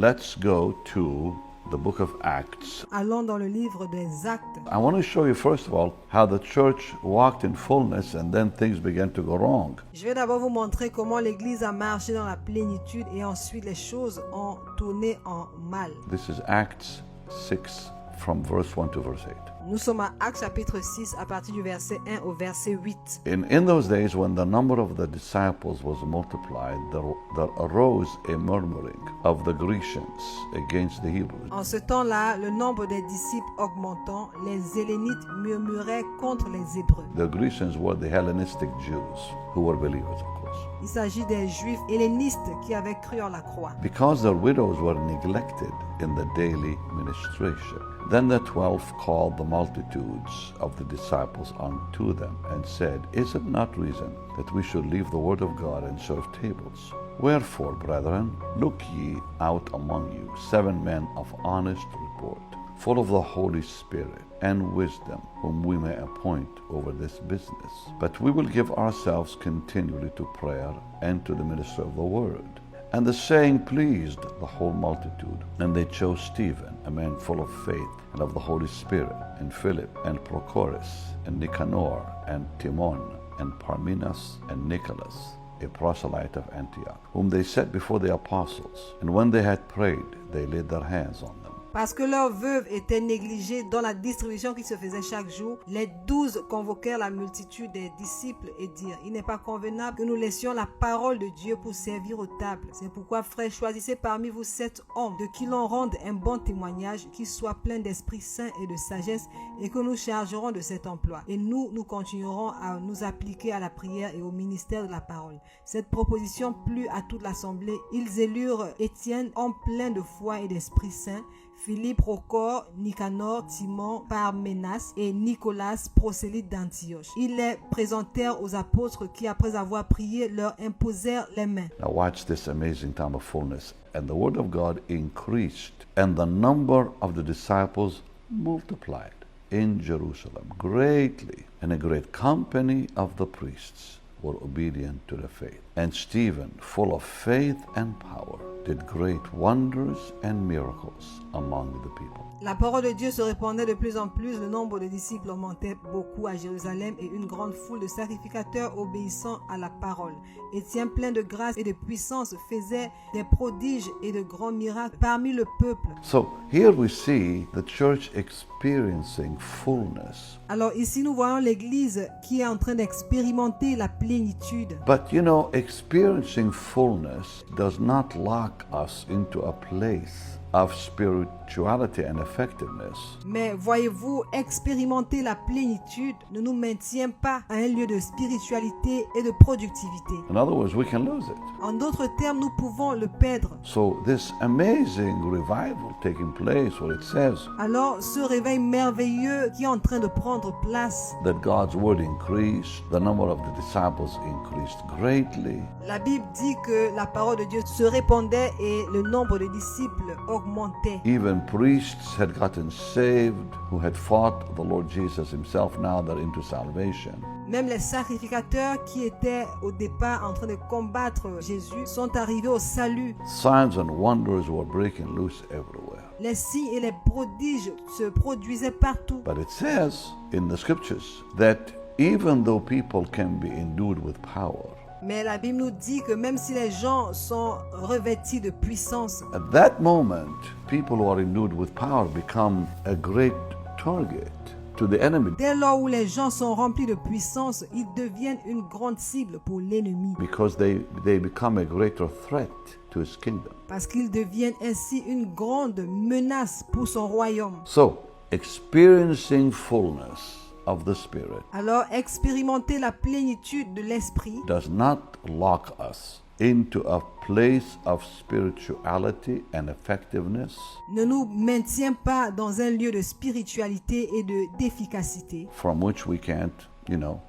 let's go to the book of Acts. Allons dans le livre des Actes. I want to show you, first of all, how the church walked in fullness and then things began to go wrong. Je vais d'abord vous montrer comment l'Église a marché dans la plénitude et ensuite les choses ont tourné en mal. This is Acts 6 from verse 1 to verse 8. Nous sommes à Actes chapitre 6 à partir du verset 1 au verset 8. In those days, when the number of the disciples was multiplied, there arose a murmuring of the Grecians against the Hebrews. En ce temps-là, le nombre des disciples augmentant, les Hellénites murmuraient contre les Hébreux. The Grecians were the Hellenistic Jews who were believers, of course. Il s'agit des Juifs hellénistes qui avaient cru en la croix. Because their widows were neglected in the daily ministration. Then the 12 called the multitudes of the disciples unto them and said, Is it not reason that we should leave the word of God and serve tables? Wherefore, brethren, look ye out among you 7 men of honest report, full of the Holy Spirit and wisdom, whom we may appoint over this business. But we will give ourselves continually to prayer and to the ministry of the word. And the saying pleased the whole multitude. And they chose Stephen, a man full of faith and of the Holy Spirit, and Philip, and Prochorus, and Nicanor, and Timon, and Parmenas, and Nicholas, a proselyte of Antioch, whom they set before the apostles. And when they had prayed, they laid their hands on them. Parce que leurs veuves étaient négligées dans la distribution qui se faisait chaque jour, les 12 convoquèrent la multitude des disciples et dirent, il n'est pas convenable que nous laissions la parole de Dieu pour servir aux tables. C'est pourquoi, frères, choisissez parmi vous 7 hommes de qui l'on rende un bon témoignage, qui soient pleins d'Esprit Saint et de sagesse, et que nous chargerons de cet emploi. Et nous continuerons à nous appliquer à la prière et au ministère de la parole. Cette proposition plut à toute l'assemblée. Ils élurent Étienne, homme plein de foi et d'Esprit Saint, Philippe, Prochor, Nicanor, Timon, Parmenas et Nicolas, prosélyte d'Antioche. Ils les présentèrent aux apôtres qui, après avoir prié, leur imposèrent les mains. Now watch this amazing time of fullness. And the word of God increased, and the number of the disciples multiplied in Jerusalem greatly, and a great company of the priests were obedient to the faith. And Stephen, full of faith and power, did great wonders and miracles among the people. La parole de Dieu se répandait de plus en plus, le nombre de disciples augmentait beaucoup à Jérusalem et une grande foule de sacrificateurs obéissant à la parole. Étienne, plein de grâce et de puissance, faisait des prodiges et de grands miracles parmi le peuple. So here we see the church experiencing fullness. Alors ici nous voyons l'Église qui est en train d'expérimenter la plénitude. But you know, experiencing fullness does not lock us into a place of spirituality and effectiveness. Mais voyez-vous, expérimenter la plénitude ne nous maintient pas à un lieu de spiritualité et de productivité. In other words, we can lose it. En d'autres termes, nous pouvons le perdre. So this amazing revival taking place, where it says Alors, ce réveil merveilleux qui est en train de prendre place, that God's word increased, the number of the disciples increased greatly. la Bible dit que la parole de Dieu se répandait et le nombre de disciples augmentait. Even priests had gotten saved who had fought the Lord Jesus himself. Now they're into salvation. Même les sacrificateurs qui étaient au départ en train de combattre Jésus sont arrivés au salut. Signs and wonders were breaking loose everywhere. Les signes et les prodiges se produisaient partout. But it says in the scriptures that even though people can be endued with power, Mais la Bible nous dit que même si les gens sont revêtis de puissance, at that moment, people who are endued with power become a great target to the enemy, dès lors où les gens sont remplis de puissance, ils deviennent une grande cible pour l'ennemi. because they become a greater threat to his kingdom. Parce qu'ils deviennent ainsi une grande menace pour son royaume. So, experiencing fullness of the Spirit Alors, expérimenter la plénitude de l'esprit does not lock us into a place of spirituality and effectiveness ne nous maintient pas dans un lieu de spiritualité et d'efficacité, from which we can't,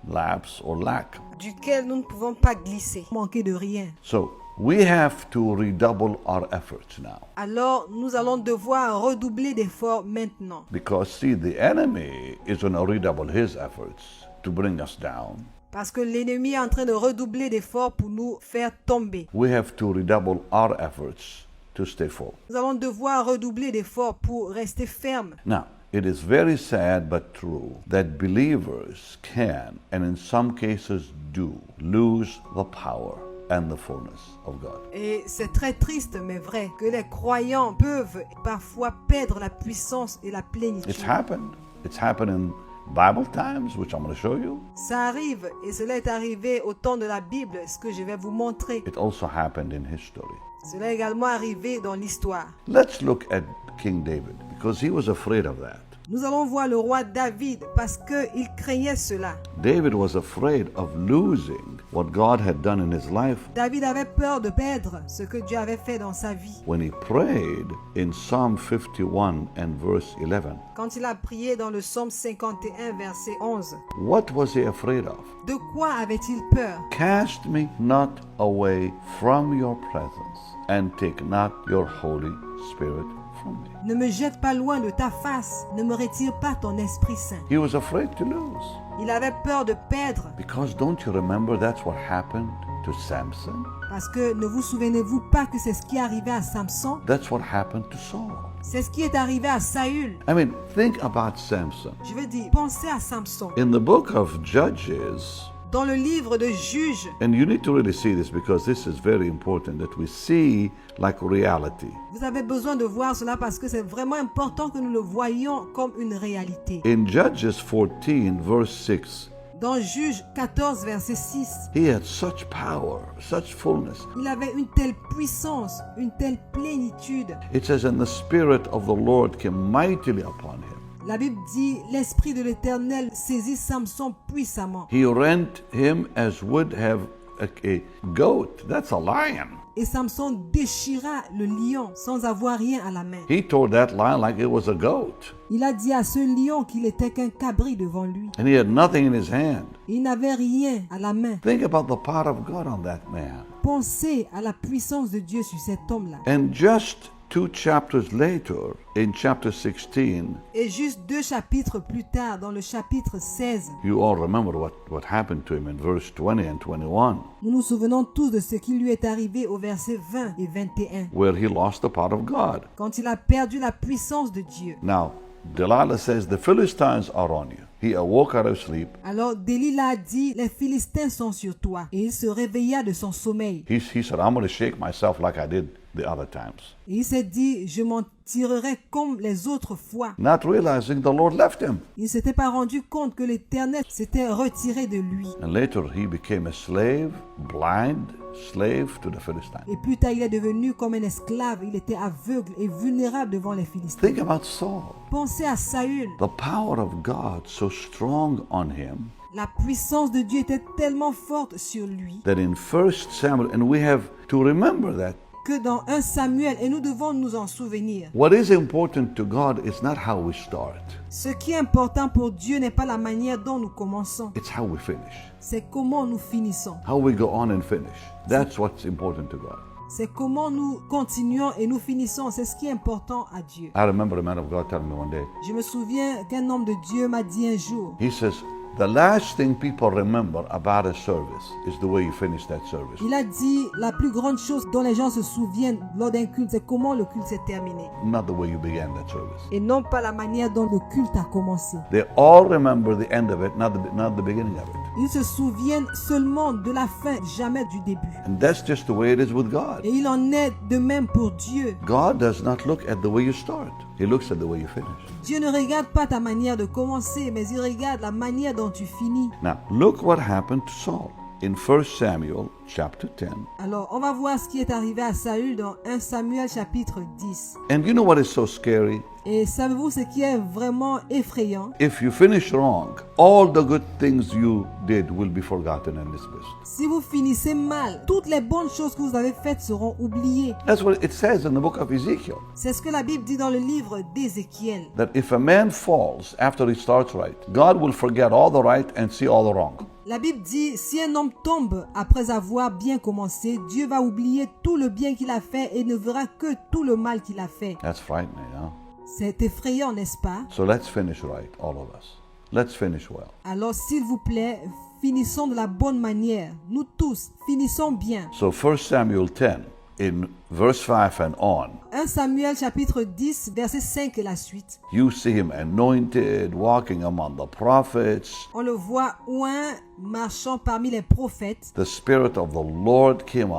lapse or lack. duquel nous ne pouvons pas glisser, manquer de rien. So, we have to redouble our efforts now. Alors, nous allons devoir redoubler d'efforts maintenant. Because, see, the enemy is going to redouble his efforts to bring us down. Parce que l'ennemi est en train de redoubler d'efforts pour nous faire tomber. We have to redouble our efforts to stay full. Nous allons devoir redoubler d'efforts pour rester fermes. Now, it is very sad but true that believers can, and in some cases do, lose the power and the fullness of God. Et c'est très triste, mais vrai, que les croyants peuvent parfois perdre la puissance et la plénitude. It's happened. It's happened in Bible times, which I'm going to show you. Ça arrive, et cela est arrivé au temps de la Bible, ce que je vais vous montrer. It also happened in history. Cela est également arrivé dans l'histoire. Let's look at King David, because he was afraid of that. Nous allons voir le roi David parce qu'il craignait cela. David was afraid of losing what God had done in his life David avait peur de perdre ce que Dieu avait fait dans sa vie. when he prayed in Psalm 51 and verse 11. Quand il a prié dans le psaume 51, verset 11. What was he afraid of? De quoi avait-il peur? Cast me not away from your presence, and take not your Holy Spirit from me. Ne me jette pas loin de ta face, ne me retire pas ton Esprit Saint. He was afraid to lose. Il avait peur de perdre Because don't you remember that's what happened to Samson? parce que ne vous souvenez-vous pas que c'est ce qui est arrivé à Samson? That's what happened to Saul. C'est ce qui est arrivé à Saül. I mean, think about Samson. Je veux dire, pensez à Samson. In the book of Judges, Dans le livre de Juges, and you need to really see this because this is very important that we see like reality. vous avez besoin de voir cela parce que c'est vraiment important que nous le voyions comme une réalité. In Judges 14, verse 6, Dans Juges 14, verset 6, he had such power, such fullness. il avait une telle puissance, une telle plénitude. It says, and the Spirit of the Lord came mightily upon him. La Bible dit, l'Esprit de l'Éternel saisit Samson puissamment. He rent him as would have a goat. That's a lion. Et Samson déchira le lion sans avoir rien à la main. He tore that lion like it was a goat. Il a dit à ce lion qu'il était qu'un cabri devant lui. And he had nothing in his hand. Il n'avait rien à la main. Think about the power of God on that man. Pensez à la puissance de Dieu sur cet homme-là. And just 2 chapters later, in chapter 16, Et juste 2 chapitres plus tard, dans le chapitre 16, you all remember what happened to him in verse 20 and 21, nous nous souvenons tous de ce qui lui est arrivé au verset 20 et 21, where he lost the power of God. quand il a perdu la puissance de Dieu. Now, Delilah says, the Philistines are on you. He awoke out of sleep. Alors Delilah a dit, les Philistins sont sur toi. Et il se réveilla de son sommeil. He said, I'm going to shake myself like I did the other times. Et il s'est dit, je m'en tirerai comme les autres fois. Not realizing the Lord left him. Il ne s'était pas rendu compte que l'Éternel s'était retiré de lui. And later he became a slave, blind slave to the Philistines. Et plus tard, il est devenu comme un esclave. Il était aveugle et vulnérable devant les Philistins. Think about Saul. Pensez à Saül. The power of God so strong on him La puissance de Dieu était tellement forte sur lui that in 1 Samuel, and we have to remember that que dans 1 Samuel, et nous devons nous en souvenir, what is important to God is not how we start, ce qui est important pour Dieu n'est pas la manière dont nous commençons, it's how we finish. c'est comment nous finissons. How we go on and finish. That's what's important to God. C'est comment nous continuons et nous finissons. C'est ce qui est important à Dieu. I remember a man of God telling me one day, Je me souviens qu'un homme de Dieu m'a dit un jour, he says, the last thing people remember about a service is the way you finish that service. il a dit, la plus grande chose dont les gens se souviennent lors d'un culte, c'est comment le culte s'est terminé. Not the way you began that service. Et non pas la manière dont le culte a commencé. They all remember the end of it, not the beginning of it. Ils se souviennent seulement de la fin, jamais du début. And that's just the way it is with God. Et il en est de même pour Dieu. God does not look at the way you start. He looks at the way you finish. Dieu ne regarde pas ta manière de commencer, mais il regarde la manière dont tu finis. Now, look what happened to Saul in 1 Samuel chapter 10. Alors, on va voir ce qui est arrivé à Saül dans 1 Samuel chapitre 10. And you know what is so scary? Et savez-vous ce qui est vraiment effrayant? If you finish wrong, all the good things you did will be forgotten and dismissed. Si vous finissez mal, toutes les bonnes choses que vous avez faites seront oubliées. That's what it says in the book of Ezekiel. C'est ce que la Bible dit dans le livre d'Ézéchiel. That if a man falls after he starts right, God will forget all the right and see all the wrong. La Bible dit, si un homme tombe après avoir bien commencé, Dieu va oublier tout le bien qu'il a fait et ne verra que tout le mal qu'il a fait. That's frightening, huh? C'est effrayant, n'est-ce pas? So let's finish right, all of us. Let's finish well. Alors, s'il vous plaît, finissons de la bonne manière. Nous tous, finissons bien. So 1 Samuel 10, in verse 5 and on, 1 Samuel chapitre 10, verset 5 et la suite. you see him anointed, walking among the prophets. On le voit oint, marchant parmi les prophètes. The Spirit of the Lord came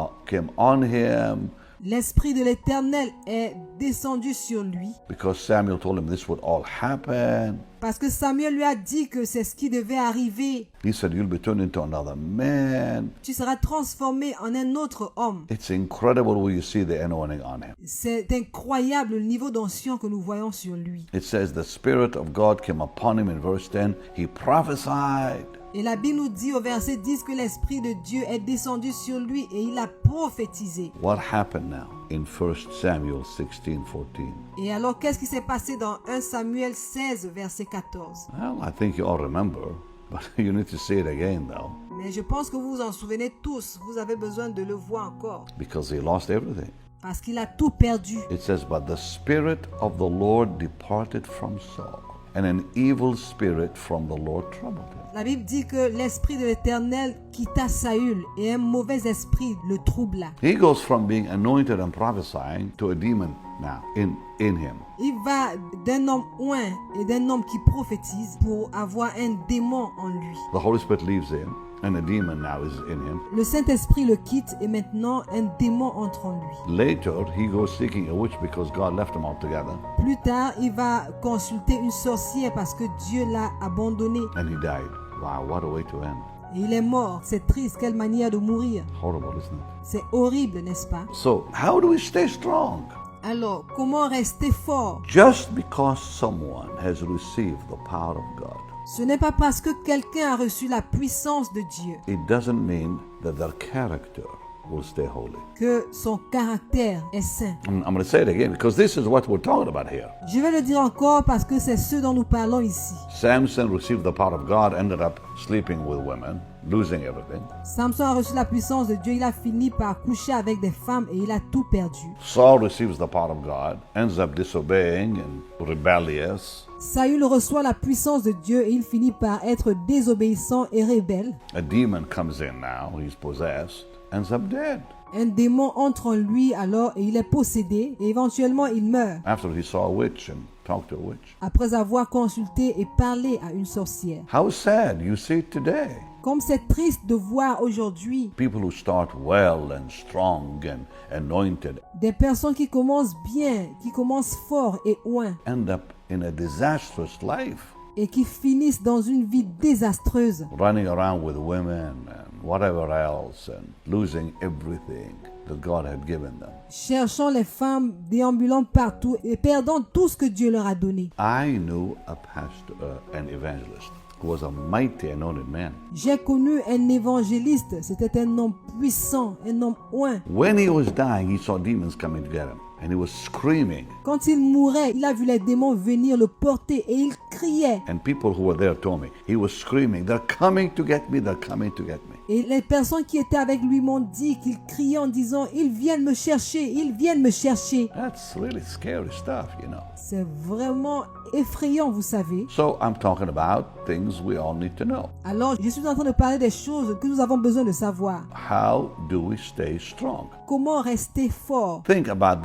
on him L'Esprit de l'Éternel est descendu sur lui. because Samuel told him this would all happen. Parce que Samuel lui a dit que c'est ce qui devait arriver. He said, you'll be turned into another man. Tu seras transformé en un autre homme. It's incredible when you see the anointing on him. C'est incroyable le niveau d'onction que nous voyons sur lui. It says the Spirit of God came upon him in verse 10. He prophesied. Et la Bible nous dit au verset 10 que l'Esprit de Dieu est descendu sur lui et il a prophétisé. What happened now in 1 Samuel 16:14? Et alors, qu'est-ce qui s'est passé dans 1 Samuel 16, verset 14? Well, I think you all remember, but you need to say it again though, Mais je pense que vous vous en souvenez tous. Vous avez besoin de le voir encore. because he lost everything. Parce qu'il a tout perdu. It says, but the Spirit of the Lord departed from Saul, and an evil spirit from the Lord troubled him. La Bible dit que l'Esprit de l'Éternel quitta Saül et un mauvais esprit le troubla. He goes from being anointed and prophesying to a demon now in him. Il va d'un homme oint et d'un homme qui prophétise pour avoir un démon en lui. The Holy Spirit leaves him, and a demon now is in him. Le Saint-Esprit le quitte et maintenant un démon entre en lui. Later, he goes seeking a witch because God left them altogether, Plus tard, il va consulter une sorcière parce que Dieu l'a abandonné. and he died. Wow, what a way to end. Et il est mort. C'est triste, quelle manière de mourir. Horrible, isn't it? C'est horrible, n'est-ce pas? So, how do we stay strong? Alors, comment rester fort? Just because someone has received the power of God, Ce n'est pas parce que quelqu'un a reçu la puissance de Dieu it doesn't mean that their character will stay holy. que son caractère est saint. I'm going to say it again because this is what we're talking about here. Je vais le dire encore parce que c'est ce dont nous parlons ici. Samson received the power of God, ended up sleeping with women, losing everything. Samson a reçu la puissance de Dieu, il a fini par coucher avec des femmes et il a tout perdu. Saul receives the power of God, ends up disobeying and rebellious. Saül reçoit la puissance de Dieu et il finit par être désobéissant et rebelle. A demon comes in now, he's possessed, ends up dead. Un démon entre en lui alors et il est possédé et éventuellement il meurt After he saw a witch and talked to a witch. après avoir consulté et parlé à une sorcière. How sad, you see it today. Comme c'est triste de voir aujourd'hui People who start well and strong and anointed des personnes qui commencent bien, qui commencent fort et oint end up in a disastrous life, et qui finissent dans une vie désastreuse, running around with women and whatever else and losing everything that God had given them. cherchant les femmes, déambulant partout et perdant tout ce que Dieu leur a donné. I knew a pastor, an evangelist, who was a mighty anointed man. J'ai connu un évangéliste, c'était un homme puissant, un homme oint. When he was dying, he saw demons coming to get him, and he was screaming. Quand il mourait, il a vu les démons venir le porter et il criait. And people who were there told me, he was screaming, they're coming to get me, they're coming to get me. Et les personnes qui étaient avec lui m'ont dit qu'il criait en disant « Ils viennent me chercher, ils viennent me chercher That's really scary stuff, you know. ». C'est vraiment effrayant, vous savez. So I'm talking about things we all need to know. Alors, je suis en train de parler des choses que nous avons besoin de savoir. How do we stay strong? Comment rester fort? Think about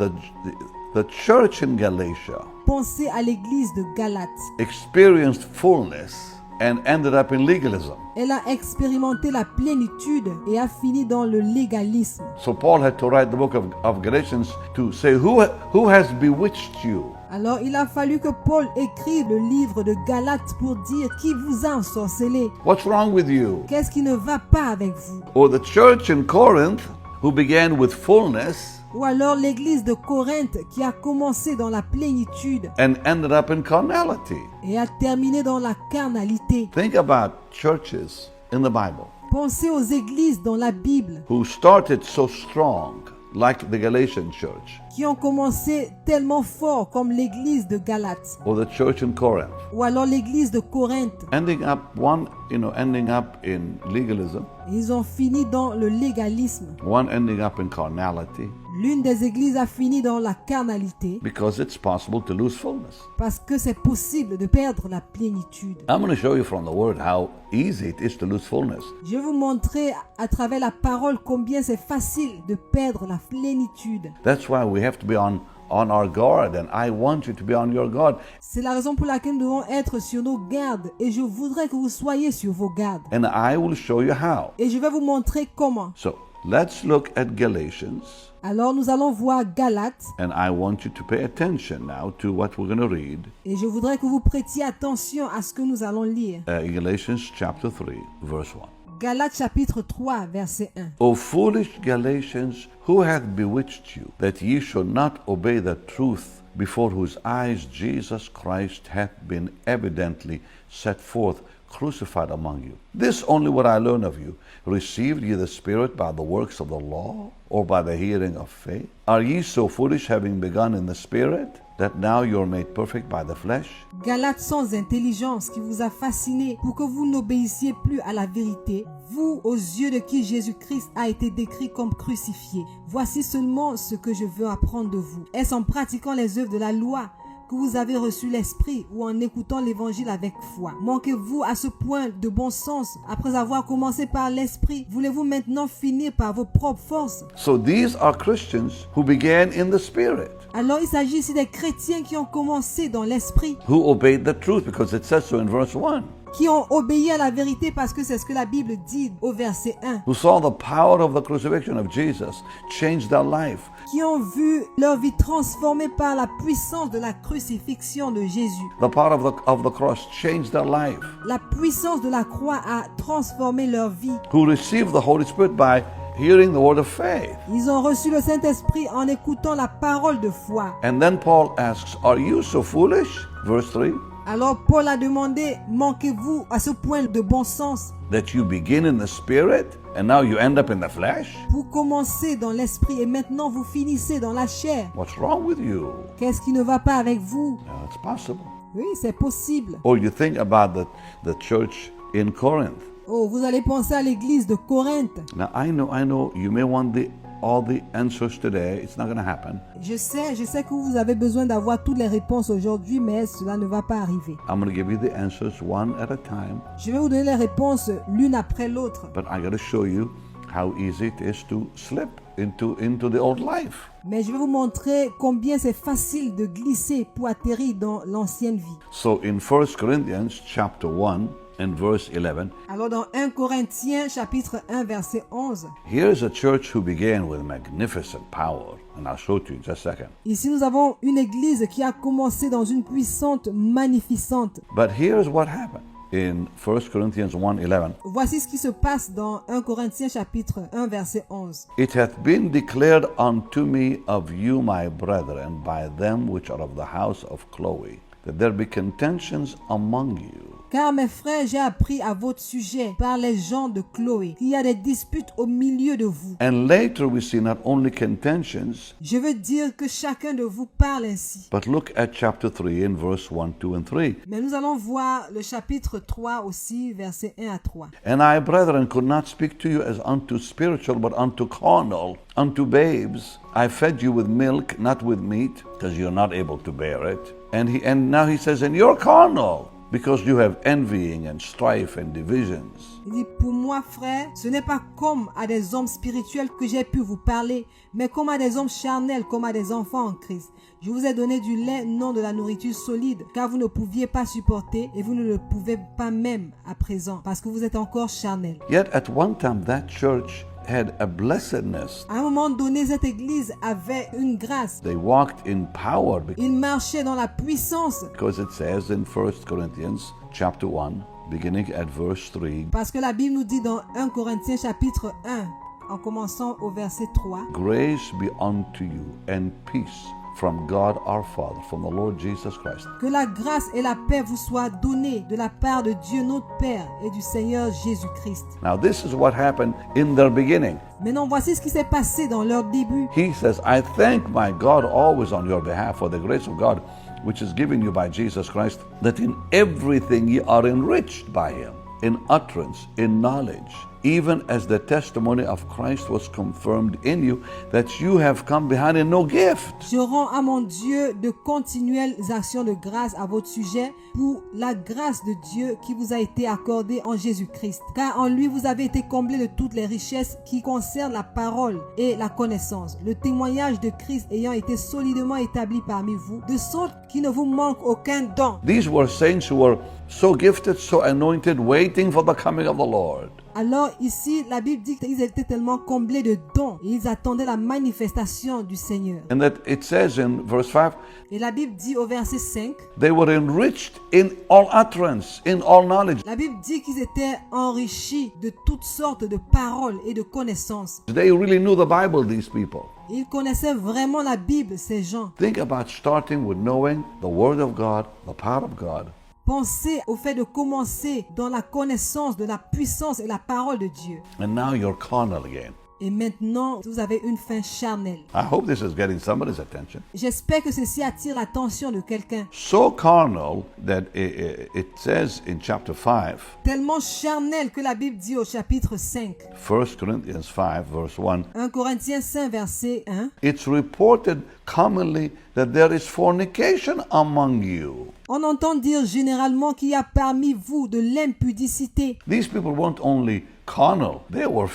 the church in Galatia Pensez à l'église de Galate. experienced fullness and ended up in legalism. Elle a expérimenté la plénitude et a fini dans le légalisme. So Paul had to write the book of Galatians to say, who has bewitched you? Alors, il a fallu que Paul écrive le livre de Galates pour dire qui vous a ensorcelé. What's wrong with you? Qu'est-ce qui ne va pas avec vous? Or the church in Corinth, who began with fullness Ou alors l'église de Corinthe qui a commencé dans la plénitude and ended up in carnality. et a terminé dans la carnalité. Think about churches in the Bible Pensez aux églises dans la Bible who started so strong, like the Galatian church, qui ont commencé tellement fort comme l'église de Galate or the church in Corinth, ou alors l'église de Corinthe. ending up in legalism, Ils ont fini dans le légalisme. one ending up in carnality, L'une des églises a fini dans la carnalité because it's possible to lose fullness. parce que c'est possible de perdre la plénitude. I'm going to show you from the word how easy it is to lose fullness. Je vais vous montrer à travers la parole combien c'est facile de perdre la plénitude. That's why we have to be on our guard, and I want you to be on your guard. C'est la raison pour laquelle nous devons être sur nos gardes et je voudrais que vous soyez sur vos gardes. And I will show you how. Et je vais vous montrer comment. So let's look at Galatians, Alors nous allons voir Galates and I want you to pay attention now to what we're going to read. et je voudrais que vous prêtiez attention à ce que nous allons lire. Galatians chapter 3, verse 1. Galates chapitre 3 verset 1. O foolish Galatians, who hath bewitched you, that ye should not obey the truth, before whose eyes Jesus Christ hath been evidently set forth, crucified among you? This only what I learn of you. Received ye the Spirit by the works of the law, or by the hearing of faith? Are ye so foolish, having begun in the Spirit, that now you are made perfect by the flesh? Galates sans intelligence qui vous a fasciné pour que vous n'obéissiez plus à la vérité, vous aux yeux de qui Jésus-Christ a été décrit comme crucifié. Voici seulement ce que je veux apprendre de vous. Est-ce en pratiquant les œuvres de la loi que vous avez reçu l'Esprit ou en écoutant l'Évangile avec foi? Manquez-vous à ce point de bon sens après avoir commencé par l'Esprit? Voulez-vous maintenant finir par vos propres forces? So these are Christians who began in the Spirit, Alors il s'agit ici des chrétiens qui ont commencé dans l'Esprit, who obeyed the truth, because it says so in verse 1. qui ont obéi à la vérité parce que c'est ce que la Bible dit au verset 1, Who saw the power of the crucifixion of Jesus change their life. qui ont vu leur vie transformée par la puissance de la crucifixion de Jésus. The power of the cross changed their life. La puissance de la croix a transformé leur vie. Who received the Holy Spirit by hearing the word of faith. Ils ont reçu le Saint-Esprit en écoutant la parole de foi. And then Paul asks, are you so foolish? Verse 3. Alors Paul a demandé, manquez-vous à ce point de bon sens That you begin in the Spirit and now you end up in the flesh? pour commencer dans l'Esprit et maintenant vous finissez dans la chair? What's wrong with you? Qu'est-ce qui ne va pas avec vous? No, it's possible. Oui, c'est possible. Or you think about the church in Corinth. Oh, vous allez penser à l'église de Corinthe. Now I know you may want all the answers today. It's not going to happen. Je sais que vous avez besoin d'avoir toutes les réponses aujourd'hui, mais cela ne va pas arriver. I'm going to give you the answers one at a time, Je vais vous donner les réponses l'une après l'autre. but I got to show you how easy it is to slip into the old life. Mais je vais vous montrer combien c'est facile de glisser pour atterrir dans l'ancienne vie. So in 1 Corinthians chapter 1 and verse 11, Alors dans 1 Corinthiens chapitre 1 verset 11, here's a church who began with magnificent power. And I'll show it to you in just a second. ici nous avons une église qui a commencé dans une puissante magnificente. But here's what happened in 1 Corinthians 1:11. Voici ce qui se passe dans 1 Corinthiens chapitre 1 verset 11. It hath been declared unto me of you, my brethren, by them which are of the house of Chloe, that there be contentions among you. Car mes frères, j'ai appris à votre sujet par les gens de Chloé qu'il y a des disputes au milieu de vous. And later we see not only contentions, Je veux dire que chacun de vous parle ainsi. but look at chapter 3 in verse 1, 2, and 3. Mais nous allons voir le chapitre 3 aussi, versets 1 à 3. And I, brethren, could not speak to you as unto spiritual, but unto carnal, unto babes. I fed you with milk, not with meat, because you're not able to bear it. And now he says, and you're carnal, because you have envying and strife and divisions. Il dit, pour moi, frère, ce n'est pas comme à des hommes spirituels que j'ai pu vous parler, mais comme à des hommes charnels, comme à des enfants en Christ. Je vous ai donné du lait, non de la nourriture solide, car vous ne pouviez pas supporter et vous ne le pouvez pas même à présent, parce que vous êtes encore charnels. Yet at one time that church had a blessedness. À un moment donné, cette église avait une grâce. They walked in power Ils marchaient dans la puissance, because it says in 1 Corinthians chapter 1, beginning at verse 3, parce que la Bible nous dit dans 1 Corinthiens chapitre 1, en commençant au verset 3, grace be unto you and peace from God our Father, from the Lord Jesus Christ, Que la grâce et la paix vous soient données de la part de Dieu notre Père et du Seigneur Jésus-Christ. Now, this is what happened in their beginning. Maintenant, voici ce qui s'est passé dans leur début. He says, I thank my God always on your behalf for the grace of God, which is given you by Jesus Christ, that in everything ye are enriched by him, in utterance, in knowledge, even as the testimony of Christ was confirmed in you, that you have come behind in no gift. Je rends à mon Dieu de continuelles actions de grâce à votre sujet pour la grâce de Dieu qui vous a été accordée en Jésus-Christ. Car en lui, vous avez été comblés de toutes les richesses qui concernent la parole et la connaissance. Le témoignage de Christ ayant été solidement établi parmi vous, de sorte qu'il ne vous manque aucun don. These were saints who were so gifted, so anointed, waiting for the coming of the Lord. Alors ici, la Bible dit qu'ils étaient tellement comblés de dons et ils attendaient la manifestation du Seigneur. And that it says in verse 5, Et la Bible dit au verset 5, they were enriched in all utterance, in all knowledge. la Bible dit qu'ils étaient enrichis de toutes sortes de paroles et de connaissances. They really knew the Bible, these people. Ils connaissaient vraiment la Bible, ces gens. Think about starting with knowing the Word of God, the power of God. Pensez au fait de commencer dans la connaissance de la puissance et la parole de Dieu. And now you're carnal again. Et maintenant, vous avez une fin charnelle. I hope this is getting somebody's attention. J'espère que ceci attire l'attention de quelqu'un. So carnal that it says in chapter 5, Tellement charnel que la Bible dit au chapitre 5. 1 Corinthians 5, verse 1, 1 Corinthiens 5, verset 1. it's reported commonly that there is fornication among you. On entend dire généralement qu'il y a parmi vous de l'impudicité. These people weren't only carnal, they were,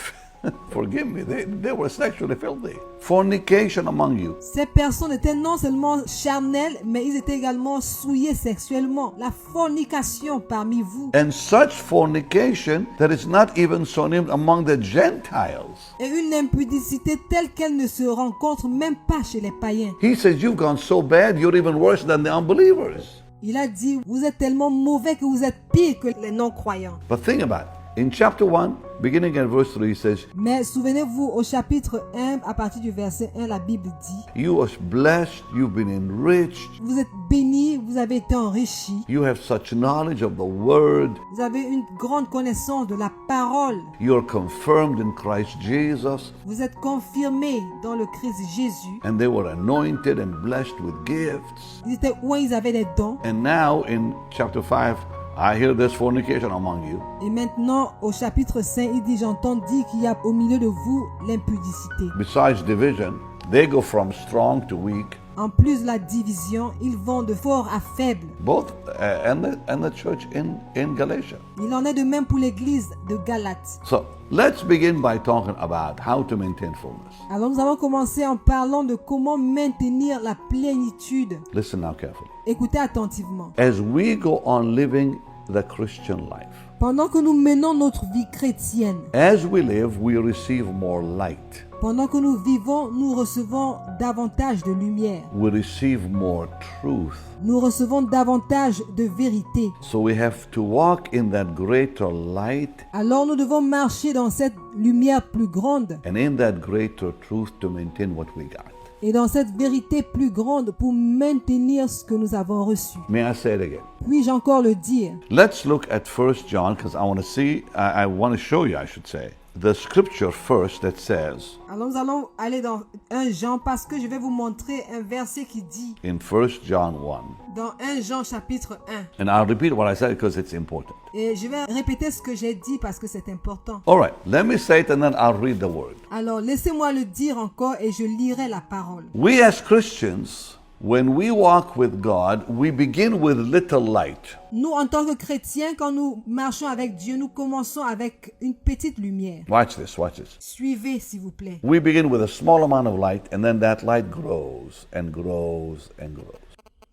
forgive me, they were sexually filthy. Fornication among you. Ces personnes étaient non seulement charnelles, mais ils étaient également souillés sexuellement. La fornication parmi vous. And such fornication that is not even so named among the Gentiles. Et une impudicité telle qu'elle ne se rencontre même pas chez les païens. He says, you've gone so bad, you're even worse than the unbelievers. Il a dit, vous êtes tellement mauvais que vous êtes pire que les non-croyants. But think about it. In chapter 1, beginning at verse 3, he says, Mais souvenez-vous, au chapitre 1, à partir du verset 1, la Bible dit, you are blessed, you've been enriched, vous êtes bénis, vous avez été enrichis, you have such knowledge of the word, vous avez une grande connaissance de la parole, you're confirmed in Christ Jesus. vous êtes confirmés dans le Christ Jésus. And they were anointed and blessed with gifts. Ils étaient où ils avaient des dons. And now in chapter 5, I hear there's fornication among you. Et maintenant, au chapitre 5, il dit, j'entends dire qu'il y a au milieu de vous l'impudicité. Besides division, they go from strong to weak. En plus de la division, ils vont de fort à faible. Both and the church in Galatia. Il en est de même pour l'église de Galate. So let's begin by talking about how to maintain fullness. Alors nous allons commencer en parlant de comment maintenir la plénitude. Listen now carefully. Écoutez attentivement. As we go on living the Christian life, Pendant que nous menons notre vie chrétienne, as we live, we receive more light. pendant que nous vivons, nous recevons davantage de lumière. We receive more truth. Nous recevons davantage de vérité. So we have to walk in that greater light Alors nous devons marcher dans cette lumière plus grande and in that greater truth to maintain what we got. et dans cette vérité plus grande pour maintenir ce que nous avons reçu. May I say it again? Puis-je encore le dire? Let's look at 1 John because I want to see, I want to show you, I should say, the scripture first that says Alors nous allons aller dans 1 Jean parce que je vais vous montrer un verset qui dit in 1 John 1, dans 1 Jean chapitre 1. and I'll repeat what I said because it's important. Et je vais répéter ce que j'ai dit parce que c'est important. All right, let me say it and then I'll read the word. Alors laissez-moi le dire encore et je lirai la parole. We as Christians, when we walk with God, we begin with little light. Nous, en tant que chrétiens, quand nous marchons avec Dieu, nous commençons avec une petite lumière. Watch this, watch this. Suivez, s'il vous plaît. We begin with a small amount of light and then that light grows and grows and grows.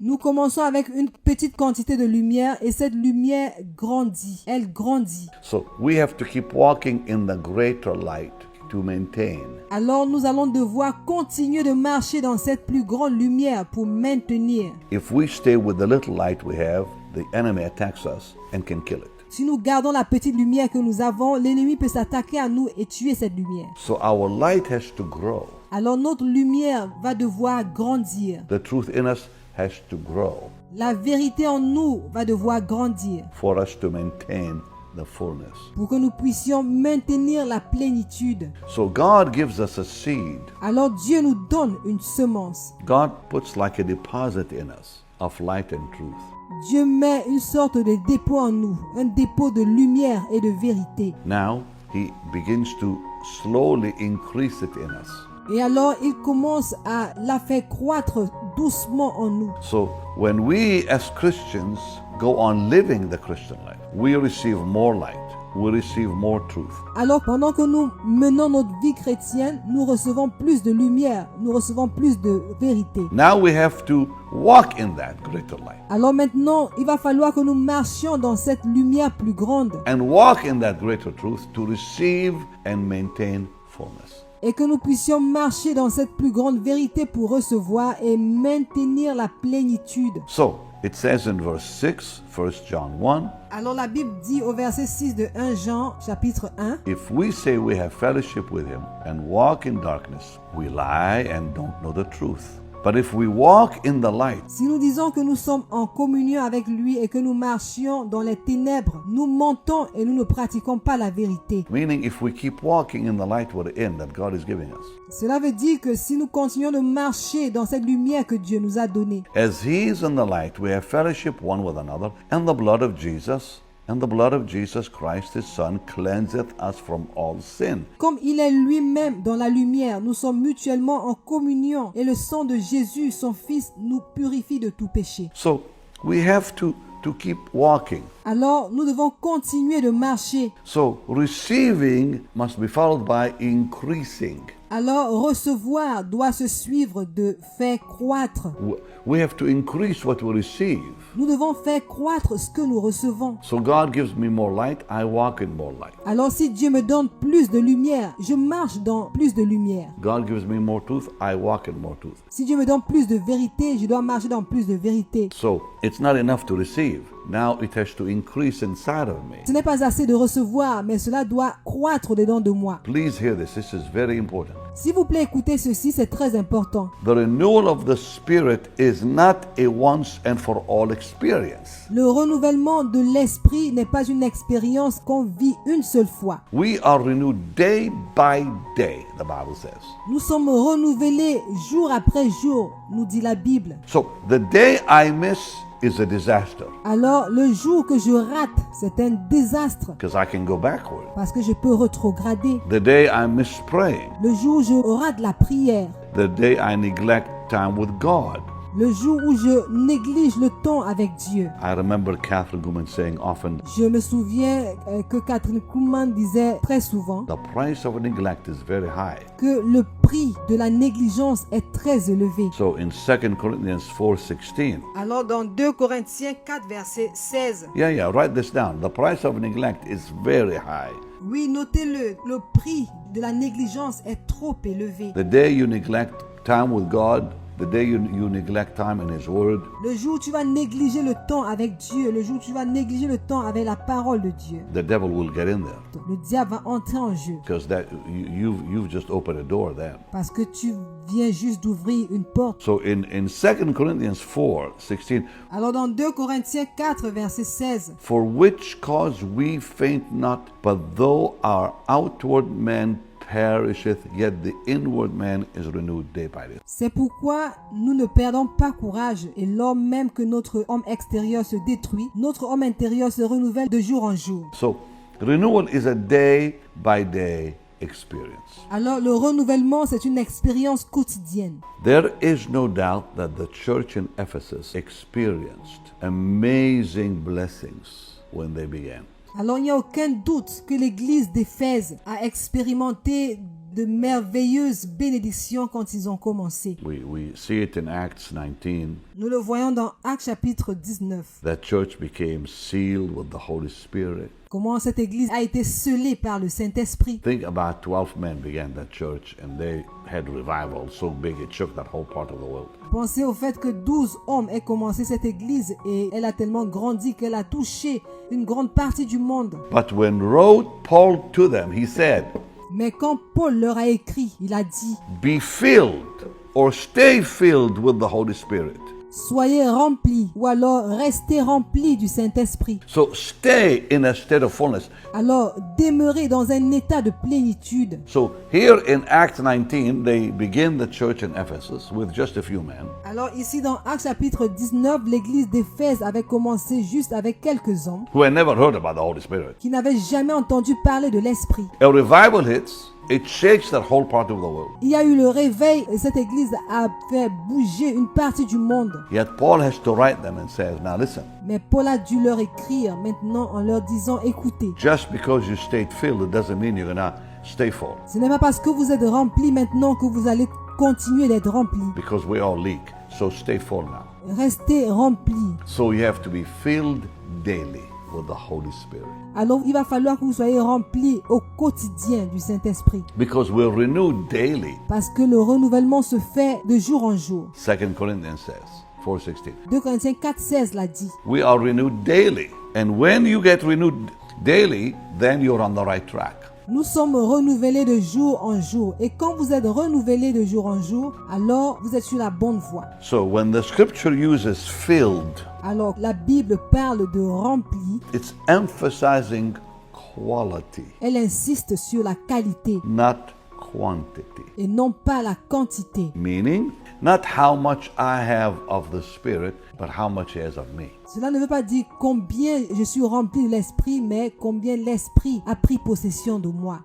Nous commençons avec une petite quantité de lumière et cette lumière grandit. Elle grandit. So we have to keep walking in the greater light to maintain. Alors nous allons devoir continuer de marcher dans cette plus grande lumière pour maintenir. If we stay with the little light we have, the enemy attacks us and can kill it. Si nous gardons la petite lumière que nous avons, l'ennemi peut s'attaquer à nous et tuer cette lumière. So our light has to grow. alors notre lumière va devoir grandir. The truth in us has to grow La vérité en nous va devoir grandir for us to maintain the fullness. pour que nous puissions maintenir la plénitude. So God gives us a seed. Alors Dieu nous donne une semence. God puts like a deposit in us of light and truth. Dieu met une sorte de dépôt en nous, un dépôt de lumière et de vérité. Now He begins to slowly increase it in us. Et alors, il commence à la faire croître doucement en nous. So when we as Christians go on living the Christian life, we receive more light, we receive more truth. Alors, pendant que nous menons notre vie chrétienne, nous recevons plus de lumière, nous recevons plus de vérité. Now we have to walk in that greater light Alors maintenant, il va falloir que nous marchions dans cette lumière plus grande and walk in that greater truth to receive and maintain fullness. et que nous puissions marcher dans cette plus grande vérité pour recevoir et maintenir la plénitude. So it says in verse 6, 1 John 1, Alors la Bible dit au verset 6 de 1 Jean chapitre 1, if we say we have fellowship with him and walk in darkness, we lie and don't know the truth. But if we walk in the light, si nous disons que nous sommes en communion avec lui et que nous marchions dans les ténèbres, nous mentons et nous ne pratiquons pas la vérité. meaning if we keep walking in the light we're in that God is giving us, Cela veut dire que si nous continuons de marcher dans cette lumière que Dieu nous a donnée, as he is in the light, we have fellowship one with another, and the blood of Jesus Christ, his Son, cleanseth us from all sin. comme il est lui-même dans la lumière, nous sommes mutuellement en communion et le sang de Jésus, son Fils, nous purifie de tout péché. So we have to keep walking. Alors, nous devons continuer de marcher. So receiving must be followed by increasing. Alors, recevoir doit se suivre de faire croître. We have to increase what we receive. Nous devons faire croître ce que nous recevons. So God gives me more light, I walk in more light. Alors, si Dieu me donne plus de lumière, je marche dans plus de lumière. God gives me more truth, I walk in more truth. Si Dieu me donne plus de vérité, je dois marcher dans plus de vérité. So it's not enough to receive. Now it has to increase inside of me. Ce n'est pas assez de recevoir, mais cela doit croître dedans de moi. Please hear this. This is very important. S'il vous plaît, écoutez ceci, c'est très important. The renewal of the Spirit is not a once and for all experience. Le renouvellement de l'esprit n'est pas une expérience qu'on vit une seule fois. We are renewed day by day, the Bible says. Nous sommes renouvelés jour après jour, nous dit la Bible. So the day I miss is a disaster Alors, le jour que je rate, c'est un désastre because I can go backward. parce que je peux rétrograder. The day I miss praying, Le jour où je rate la prière, the day I neglect time with God. le jour où je néglige le temps avec Dieu. I remember Catherine Kuhlman saying often, Je me souviens que Catherine Kuhlman disait très souvent the price of neglect is very high. que le prix de la négligence est très élevé. So in 2 Corinthians 4:16, Alors dans 2 Corinthiens 4 verset 16, yeah, write this down. The price of neglect is very high. oui, notez-le, le prix de la négligence est trop élevé. The day you neglect time with God, the day you neglect time in His Word, Le jour où tu vas négliger le temps avec Dieu, le jour où tu vas négliger le temps avec la parole de Dieu, the devil will get in there le diable va entrer en jeu because that you've just opened a door then. parce que tu viens juste d'ouvrir une porte. So in 2 Corinthians 4:16, Alors dans 2 Corinthiens 4 verset 16, for which cause we faint not, but though our outward man perisheth, yet the inward man is renewed day by day. c'est pourquoi nous ne perdons pas courage et lors même que notre homme extérieur se détruit, notre homme intérieur se renouvelle de jour en jour. So renewal is a day by day experience. Alors le renouvellement, c'est une expérience quotidienne. There is no doubt that the church in Ephesus experienced amazing blessings when they began. Alors il n'y a aucun doute que l'église d'Éphèse a expérimenté de merveilleuses bénédictions quand ils ont commencé. We see it in Acts 19. Nous le voyons dans Actes chapitre 19. That church became sealed with the Holy Spirit. Comment cette église a été scellée par le Saint-Esprit. Think about 12 men began that church and they had revival so big it shook that whole part of the world. Pensez au fait que 12 hommes aient commencé cette église et elle a tellement grandi qu'elle a touché une grande partie du monde. But when wrote Paul to them, he said, Mais quand Paul leur a écrit, il a dit, be filled or stay filled with the Holy Spirit. soyez remplis ou alors restez remplis du Saint-Esprit. So stay in a state of fullness. Alors demeurez dans un état de plénitude. So here in Acts 19, they begin the church in Ephesus with just a few men. Alors ici dans Actes chapitre 19, l'église d'Éphèse avait commencé juste avec quelques hommes Who had never heard about the Holy Spirit. qui n'avaient jamais entendu parler de l'Esprit. A revival hits, it shakes that whole part of the world. Il y a eu le réveil et cette église a fait bouger une partie du monde. Yet Paul has to write them and says, now listen, Mais Paul a dû leur écrire maintenant en leur disant, écoutez, just because you stayed filled, it doesn't mean you're going to stay full. ce n'est pas parce que vous êtes remplis maintenant que vous allez continuer d'être remplis. Because we all leak. So stay full now. Restez remplis. So you have to be filled daily with the Holy Spirit. Alors il va falloir que vous soyez remplis au quotidien du Saint-Esprit. Because we're renewed daily. Parce que le renouvellement se fait de jour en jour. 2 Corinthians says, 4:16. 2 Corinthiens 4,16 l'a dit. We are renewed daily. And when you get renewed daily, then you're on the right track. Nous sommes renouvelés de jour en jour. Et quand vous êtes renouvelés de jour en jour, alors vous êtes sur la bonne voie. So when the scripture uses filled, Alors la Bible parle de rempli. it's emphasizing quality, Elle insiste sur la qualité not quantity. et non pas la quantité. Meaning, not how much I have of the Spirit, but how much He has of me. Cela ne veut pas dire combien je suis rempli de l'Esprit, mais combien l'Esprit a pris possession de moi.